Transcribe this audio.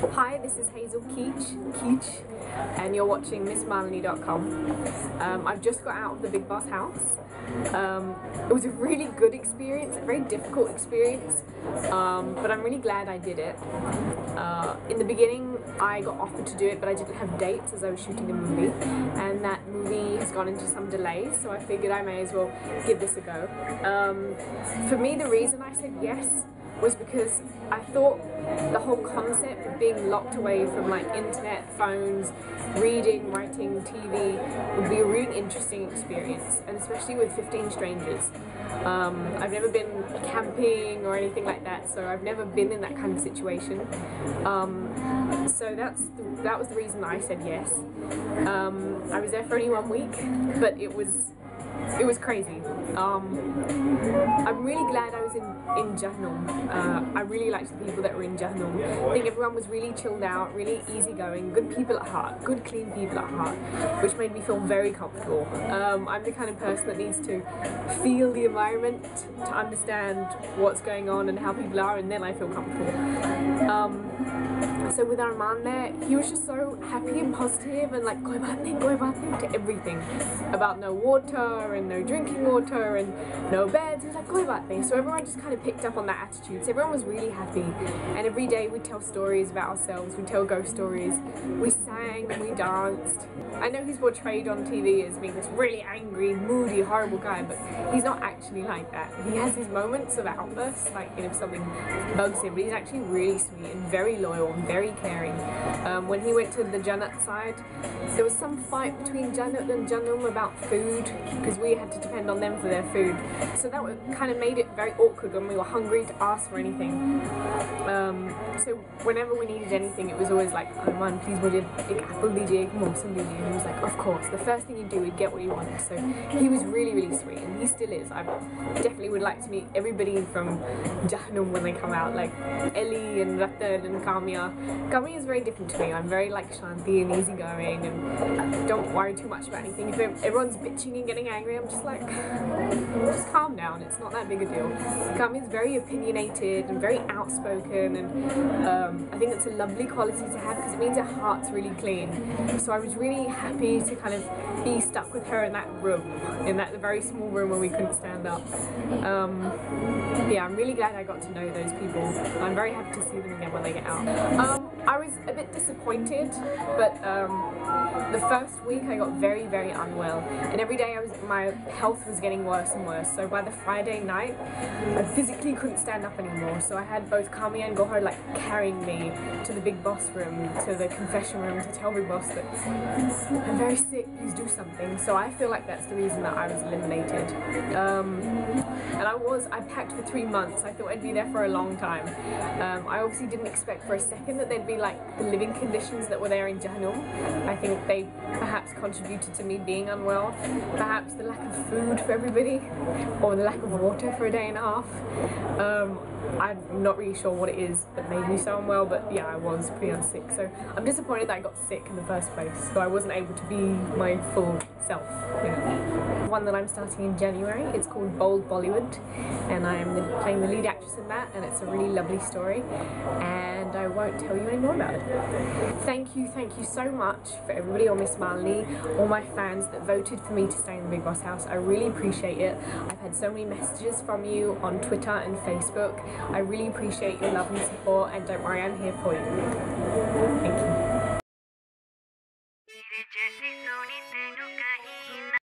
Hi, this is Hazel Keech, and you're watching MissMalini.com. I've just got out of the Bigg Boss house. It was a really good experience, a very difficult experience, but I'm really glad I did it. In the beginning, I got offered to do it, but I didn't have dates as I was shooting a movie, and that movie has gone into some delays, so I figured I may as well give this a go. For me, the reason I said yes was because I thought the whole concept of being locked away from like internet, phones, reading, writing, TV would be a really interesting experience, and especially with 15 strangers. I've never been camping or anything like that, so I've never been in that kind of situation. So that was the reason I said yes. I was there for only 1 week, but it was crazy. I'm really glad I was in Jahannam. I really liked the people that were in Jahannam. I think everyone was really chilled out, really easygoing, good people at heart, good clean people at heart, which made me feel very comfortable. I'm the kind of person that needs to feel the environment to understand what's going on and how people are, and then I feel comfortable. So with Arman there, he was just so happy and positive and like go about to everything, about no water and no drinking water and no beds. He was like go about things. So everyone just kind of picked up on that attitude. So everyone was really happy, and every day we'd tell stories about ourselves. We'd tell ghost stories. We sang and we danced. I know he's portrayed on TV as being this really angry, moody, horrible guy, but he's not actually like that. He has his moments of outbursts, like if something bugs him, but he's actually really sweet and very loyal and very caring. When he went to the Jannat side, there was some fight between Jannat and Jahannam about food, because we had to depend on them for their food. So that kind of made it very awkward when we were hungry to ask for anything. So whenever we needed anything, it was always like, oh man, please mujhe ek apple dijiye, ek mosam dijiye. And he was like, of course, the first thing you do is get what you want. So he was really, really sweet, and he still is. I definitely would like to meet everybody from Jahannam when they come out, like Ellie and Ratan and Kamya. Kamya is very different to me. I'm very like Shanti and easygoing and don't worry too much about anything. If everyone's bitching and getting angry, I'm just like, just calm down. It's not that big a deal. Kamya is very opinionated and very outspoken, and I think it's a lovely quality to have because it means her heart's really clean. So I was really happy to kind of be stuck with her in that room, in that very small room where we couldn't stand up. Yeah, I'm really glad I got to know those people. I'm very happy to see them again when they get out. I was a bit disappointed, but the first week I got very, very unwell, and every day my health was getting worse and worse. So by the Friday night, I physically couldn't stand up anymore. So I had both Kamya and Gohar like carrying me to the Bigg Boss room, to the confession room, to tell Bigg Boss that I'm very sick, please do something. So I feel like that's the reason that I was eliminated. And I packed for 3 months. I thought I'd be there for a long time. I obviously didn't expect for a second that there'd be like the living conditions that were there in Jahannam. I think they perhaps contributed to me being unwell. Perhaps the lack of food for everybody, or the lack of water for a day and a half. I'm not really sure what it is that made me so unwell, but yeah, I was pretty unsick. So I'm disappointed that I got sick in the first place, so I wasn't able to be my full self. Yeah. One that I'm starting in January, it's called Bollywood, and I'm playing the lead actress in that, and it's a really lovely story, and I won't tell you any more about it. Thank you so much for everybody on MissMalini, all my fans that voted for me to stay in the Bigg Boss house. I really appreciate it. I've had so many messages from you on Twitter and Facebook. I really appreciate your love and support, and don't worry, I'm here for you. Thank you.